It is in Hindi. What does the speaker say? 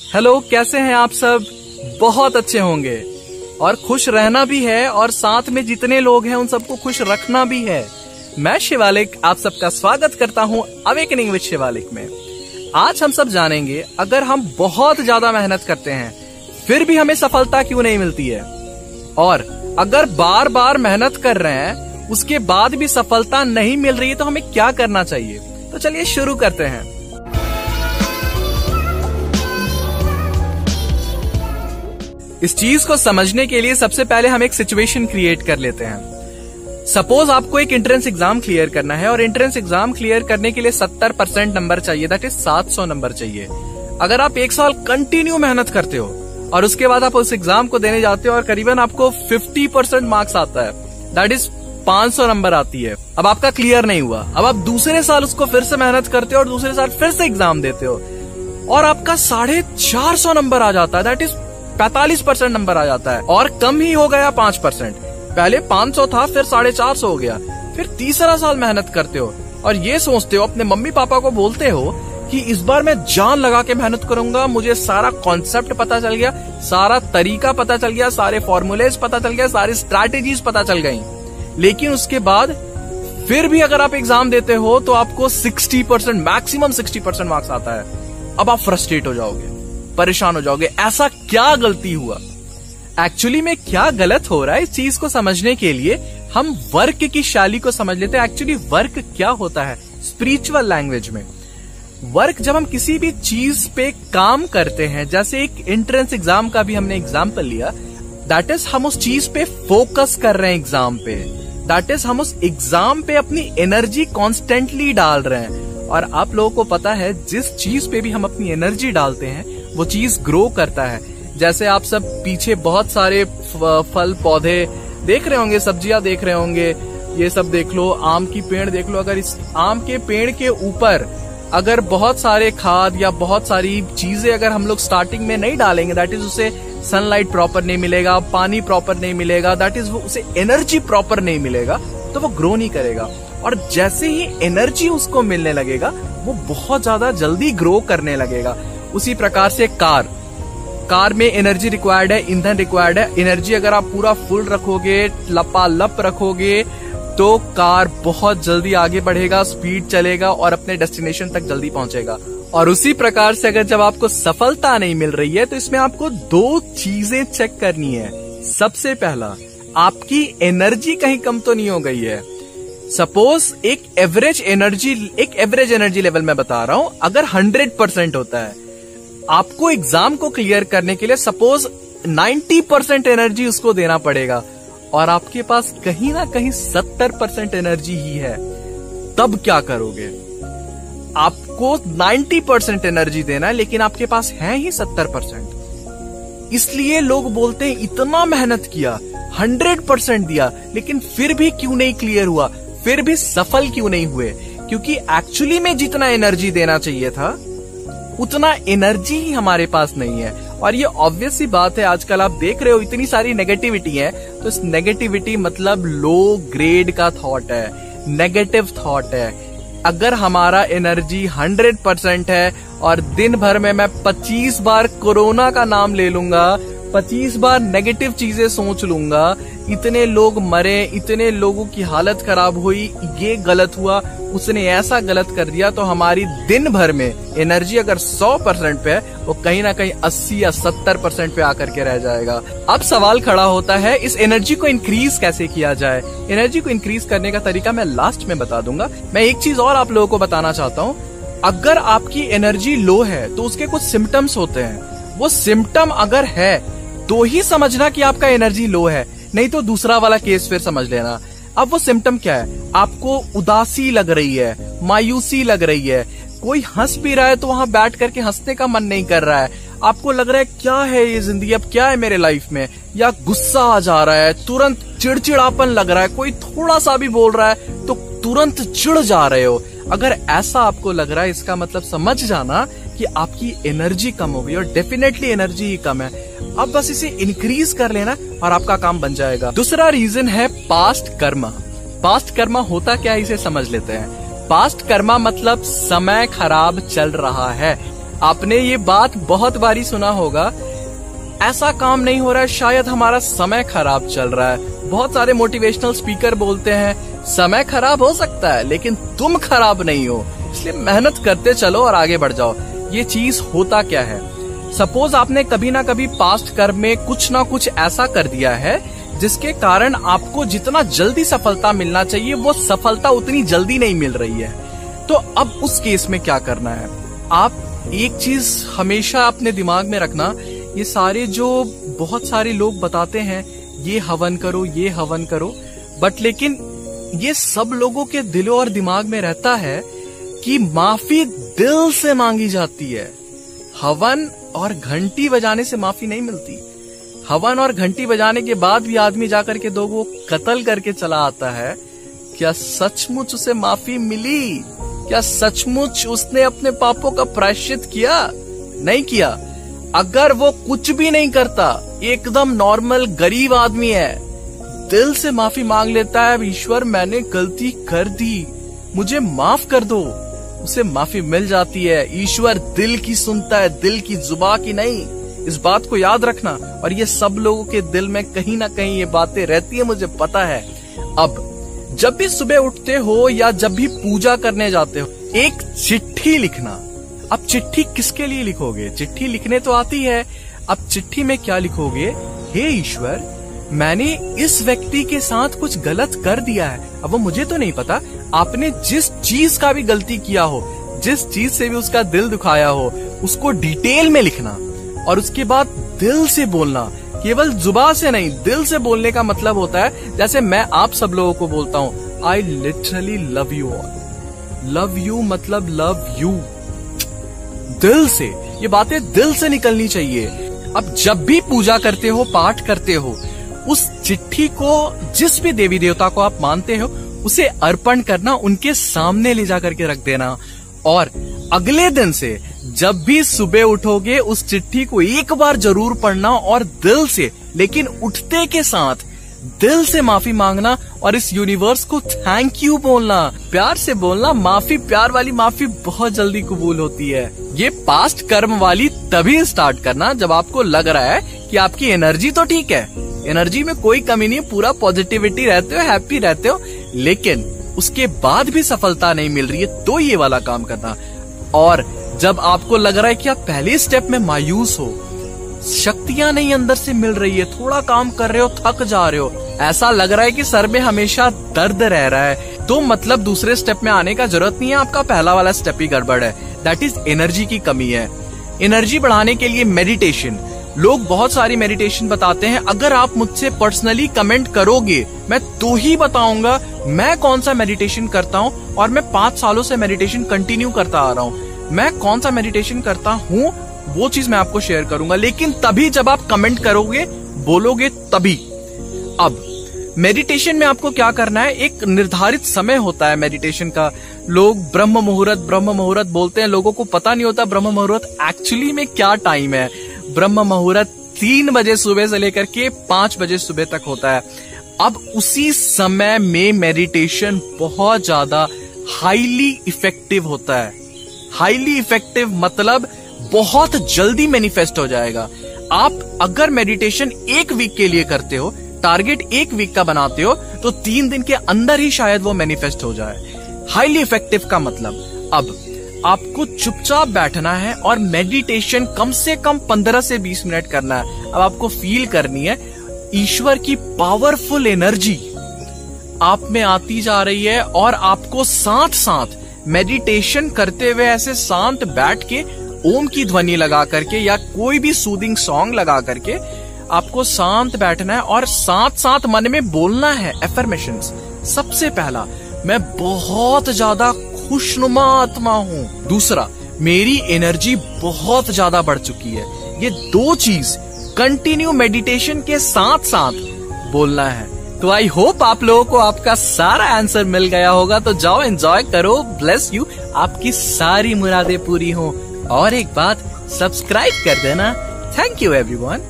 हेलो, कैसे हैं आप सब? बहुत अच्छे होंगे और खुश रहना भी है और साथ में जितने लोग हैं उन सबको खुश रखना भी है। मैं शिवालिक आप सबका स्वागत करता हूं अवेकनिंग विद शिवालिक में। आज हम सब जानेंगे, अगर हम बहुत ज्यादा मेहनत करते हैं फिर भी हमें सफलता क्यों नहीं मिलती है, और अगर बार बार मेहनत कर रहे हैं उसके बाद भी सफलता नहीं मिल रही है तो हमें क्या करना चाहिए। तो चलिए शुरू करते हैं। इस चीज को समझने के लिए सबसे पहले हम एक सिचुएशन क्रिएट कर लेते हैं। सपोज आपको एक एंट्रेंस एग्जाम क्लियर करना है और एंट्रेंस एग्जाम क्लियर करने के लिए 70% नंबर चाहिए, दैट इज 700 नंबर चाहिए। अगर आप एक साल कंटिन्यू मेहनत करते हो और उसके बाद आप उस एग्जाम को देने जाते हो और करीबन आपको 50% मार्क्स आता है, दैट इज 500 नंबर आती है, अब आपका क्लियर नहीं हुआ। अब आप दूसरे साल उसको फिर से मेहनत करते हो और दूसरे साल फिर से एग्जाम देते हो और आपका 450 नंबर आ जाता है, दैट इज 45% नंबर आ जाता है, और कम ही हो गया 5%। पहले 500 था, फिर 450 हो गया। फिर तीसरा साल मेहनत करते हो और ये सोचते हो, अपने मम्मी पापा को बोलते हो कि इस बार मैं जान लगा के मेहनत करूंगा, मुझे सारा कॉन्सेप्ट पता चल गया, सारा तरीका पता चल गया, सारे फॉर्मूलेज पता चल गया, सारी स्ट्रैटेजीज पता चल गई। लेकिन उसके बाद फिर भी अगर आप एग्जाम देते हो तो आपको 60%, मैक्सिमम 60% मार्क्स आता है। अब आप फ्रस्ट्रेट हो जाओगे, परेशान हो जाओगे, ऐसा क्या गलती हुआ, एक्चुअली में क्या गलत हो रहा है। इस चीज को समझने के लिए हम वर्क की शैली को समझ लेते हैं। एक्चुअली वर्क क्या होता है स्पिरिचुअल लैंग्वेज में। वर्क, जब हम किसी भी चीज पे काम करते हैं, जैसे एक एंट्रेंस एग्जाम का भी हमने एग्जाम्पल लिया, दैट इज हम उस चीज पे फोकस कर रहे हैं एग्जाम पे, दैट इज हम उस एग्जाम पे अपनी एनर्जी कॉन्स्टेंटली डाल रहे हैं। और आप लोगों को पता है, जिस चीज पे भी हम अपनी एनर्जी डालते हैं वो चीज ग्रो करता है। जैसे आप सब पीछे बहुत सारे फल पौधे देख रहे होंगे, सब्जियां देख रहे होंगे, ये सब देख लो, आम की पेड़ देख लो। अगर इस आम के पेड़ के ऊपर अगर बहुत सारे खाद या बहुत सारी चीजें अगर हम लोग स्टार्टिंग में नहीं डालेंगे, दैट इज उसे सनलाइट प्रॉपर नहीं मिलेगा, पानी प्रॉपर नहीं मिलेगा, दैट इज उसे एनर्जी प्रॉपर नहीं मिलेगा, तो वो ग्रो नहीं करेगा। और जैसे ही एनर्जी उसको मिलने लगेगा वो बहुत ज्यादा जल्दी ग्रो करने लगेगा। उसी प्रकार से कार में एनर्जी रिक्वायर्ड है, ईंधन रिक्वायर्ड है। एनर्जी अगर आप पूरा फुल रखोगे, लपालप रखोगे, तो कार बहुत जल्दी आगे बढ़ेगा, स्पीड चलेगा और अपने डेस्टिनेशन तक जल्दी पहुंचेगा। और उसी प्रकार से अगर जब आपको सफलता नहीं मिल रही है तो इसमें आपको 2 चीजें चेक करनी है। सबसे पहला, आपकी एनर्जी कहीं कम तो नहीं हो गई है। सपोज एक एवरेज एनर्जी लेवल मैं बता रहा हूं, अगर 100% होता है, आपको एग्जाम को क्लियर करने के लिए सपोज 90% एनर्जी उसको देना पड़ेगा और आपके पास कहीं ना कहीं 70% एनर्जी ही है, तब क्या करोगे? आपको 90% एनर्जी देना है लेकिन आपके पास है ही 70%। इसलिए लोग बोलते हैं इतना मेहनत किया, 100% दिया, लेकिन फिर भी क्यों नहीं क्लियर हुआ, फिर भी सफल क्यों नहीं हुए? क्योंकि एक्चुअली में जितना एनर्जी देना चाहिए था उतना एनर्जी ही हमारे पास नहीं है। और ये ऑब्वियस सी बात है, आजकल आप देख रहे हो इतनी सारी नेगेटिविटी है, तो इस नेगेटिविटी मतलब लो ग्रेड का थॉट है, नेगेटिव थॉट है। अगर हमारा एनर्जी 100% है और दिन भर में मैं 25 बार कोरोना का नाम ले लूंगा, 25 बार नेगेटिव चीजें सोच लूंगा, इतने लोग मरे, इतने लोगों की हालत खराब हुई, ये गलत हुआ, उसने ऐसा गलत कर दिया, तो हमारी दिन भर में एनर्जी अगर 100% पे है, वो कहीं ना कहीं 80 या 70% पे आकर के रह जाएगा। अब सवाल खड़ा होता है, इस एनर्जी को इंक्रीज कैसे किया जाए? एनर्जी को इंक्रीज करने का तरीका मैं लास्ट में बता दूंगा। मैं एक चीज और आप लोगों को बताना चाहता हूँ, अगर आपकी एनर्जी लो है तो उसके कुछ सिम्टम्स होते हैं। वो सिम्टम अगर है तो ही समझना कि आपका एनर्जी लो है, नहीं तो दूसरा वाला केस फिर समझ लेना। अब वो सिम्टम क्या है? आपको उदासी लग रही है, मायूसी लग रही है, कोई हंस भी रहा है तो वहां बैठ करके हंसने का मन नहीं कर रहा है, आपको लग रहा है क्या है ये जिंदगी, अब क्या है मेरे लाइफ में, या गुस्सा आ जा रहा है, तुरंत चिड़चिड़ापन लग रहा है, कोई थोड़ा सा भी बोल रहा है तो तुरंत चिढ़ जा रहे हो। अगर ऐसा आपको लग रहा है, इसका मतलब समझ जाना कि आपकी एनर्जी कम हो गई और डेफिनेटली एनर्जी ही कम है। अब बस इसे इंक्रीज कर लेना और आपका काम बन जाएगा। दूसरा रीजन है पास्ट कर्मा। पास्ट कर्मा होता क्या है, इसे समझ लेते हैं। पास्ट कर्मा मतलब समय खराब चल रहा है। आपने ये बात बहुत बारी सुना होगा, ऐसा काम नहीं हो रहा है, शायद हमारा समय खराब चल रहा है। बहुत सारे मोटिवेशनल स्पीकर बोलते हैं समय खराब हो सकता है लेकिन तुम खराब नहीं हो, इसलिए मेहनत करते चलो और आगे बढ़ जाओ। ये चीज होता क्या है, सपोज आपने कभी ना कभी पास्ट कर्म में कुछ ना कुछ ऐसा कर दिया है जिसके कारण आपको जितना जल्दी सफलता मिलना चाहिए वो सफलता उतनी जल्दी नहीं मिल रही है। तो अब उस केस में क्या करना है, आप एक चीज हमेशा अपने दिमाग में रखना, ये सारे जो बहुत सारे लोग बताते हैं ये हवन करो ये हवन करो, बट लेकिन ये सब लोगों के दिलों और दिमाग में रहता है कि माफी दिल से मांगी जाती है। हवन और घंटी बजाने से माफी नहीं मिलती। हवन और घंटी बजाने के बाद भी आदमी जाकर के दो वो कत्ल करके चला आता है, क्या सचमुच उसे माफी मिली? क्या सचमुच उसने अपने पापों का प्रायश्चित किया? नहीं किया। अगर वो कुछ भी नहीं करता, एकदम नॉर्मल गरीब आदमी है, दिल से माफी मांग लेता है, ईश्वर मैंने गलती कर दी मुझे माफ कर दो, उसे माफी मिल जाती है। ईश्वर दिल की सुनता है, दिल की जुबान की नहीं। इस बात को याद रखना। और ये सब लोगों के दिल में कहीं ना कहीं ये बातें रहती है, मुझे पता है। अब जब भी सुबह उठते हो या जब भी पूजा करने जाते हो, एक चिट्ठी लिखना। अब चिट्ठी किसके लिए लिखोगे? चिट्ठी लिखने तो आती है, अब चिट्ठी में क्या लिखोगे? हे ईश्वर, मैंने इस व्यक्ति के साथ कुछ गलत कर दिया है। अब वो मुझे तो नहीं पता, आपने जिस चीज का भी गलती किया हो, जिस चीज से भी उसका दिल दुखाया हो, उसको डिटेल में लिखना और उसके बाद दिल से बोलना। केवल जुबान से नहीं, दिल से बोलने का मतलब होता है, जैसे मैं आप सब लोगों को बोलता हूँ, I literally love you all. Love you मतलब लव यू, दिल से। ये बातें दिल से निकलनी चाहिए। अब जब भी पूजा करते हो, पाठ करते हो, उस चिट्ठी को जिस भी देवी देवता को आप मानते हो उसे अर्पण करना, उनके सामने ले जाकर के रख देना। और अगले दिन से जब भी सुबह उठोगे उस चिट्ठी को एक बार जरूर पढ़ना और दिल से, लेकिन उठते के साथ दिल से माफी मांगना और इस यूनिवर्स को थैंक यू बोलना, प्यार से बोलना। माफी, प्यार वाली माफी बहुत जल्दी कबूल होती है। ये पास्ट कर्म वाली तभी स्टार्ट करना जब आपको लग रहा है कि आपकी एनर्जी तो ठीक है, एनर्जी में कोई कमी नहीं, पूरा पॉजिटिविटी रहते हो, हैप्पी रहते हो, लेकिन उसके बाद भी सफलता नहीं मिल रही है, तो ये वाला काम करना। और जब आपको लग रहा है कि आप पहले स्टेप में मायूस हो, शक्तियां नहीं अंदर से मिल रही है, थोड़ा काम कर रहे हो थक जा रहे हो, ऐसा लग रहा है कि सर में हमेशा दर्द रह रहा है, तो मतलब दूसरे स्टेप में आने का जरूरत नहीं है, आपका पहला वाला स्टेप ही गड़बड़ है। दैट इज एनर्जी की कमी है। एनर्जी बढ़ाने के लिए मेडिटेशन, लोग बहुत सारी मेडिटेशन बताते हैं। अगर आप मुझसे पर्सनली कमेंट करोगे, मैं तो ही बताऊंगा मैं कौन सा मेडिटेशन करता हूँ, और मैं 5 सालों से मेडिटेशन कंटिन्यू करता आ रहा हूँ। मैं कौन सा मेडिटेशन करता हूँ वो चीज मैं आपको शेयर करूंगा, लेकिन तभी जब आप कमेंट करोगे, बोलोगे तभी। अब मेडिटेशन में आपको क्या करना है, एक निर्धारित समय होता है मेडिटेशन का। लोग ब्रह्म मुहूर्त बोलते हैं, लोगों को पता नहीं होता ब्रह्म मुहूर्त एक्चुअली में क्या टाइम है। ब्रह्म मुहूर्त 3 बजे सुबह से लेकर के 5 बजे सुबह तक होता है। अब उसी समय में मेडिटेशन बहुत ज्यादा हाईली इफेक्टिव होता है। हाईली इफेक्टिव मतलब बहुत जल्दी मैनिफेस्ट हो जाएगा। आप अगर मेडिटेशन 1 वीक के लिए करते हो, टारगेट 1 वीक का बनाते हो, तो 3 दिन के अंदर ही शायद वो मैनिफेस्ट हो जाए। हाईली इफेक्टिव का मतलब, अब आपको चुपचाप बैठना है और मेडिटेशन कम से कम 15 से 20 मिनट करना है। अब आपको फील करनी है ईश्वर की पावरफुल एनर्जी आप में आती जा रही है, और आपको साथ साथ मेडिटेशन करते हुए ऐसे शांत बैठ के ओम की ध्वनि लगा करके या कोई भी सूदिंग सॉन्ग लगा करके आपको शांत बैठना है, और साथ साथ मन में बोलना है एफर्मेशंस। सबसे पहला, मैं बहुत ज्यादा खुशनुमा आत्मा हूँ। दूसरा, मेरी एनर्जी बहुत ज्यादा बढ़ चुकी है। ये 2 चीज कंटिन्यू मेडिटेशन के साथ साथ बोलना है। तो आई होप आप लोगों को आपका सारा आंसर मिल गया होगा। तो जाओ एंजॉय करो, ब्लेस यू, आपकी सारी मुरादें पूरी हो। और एक बात, सब्सक्राइब कर देना। Thank you everyone.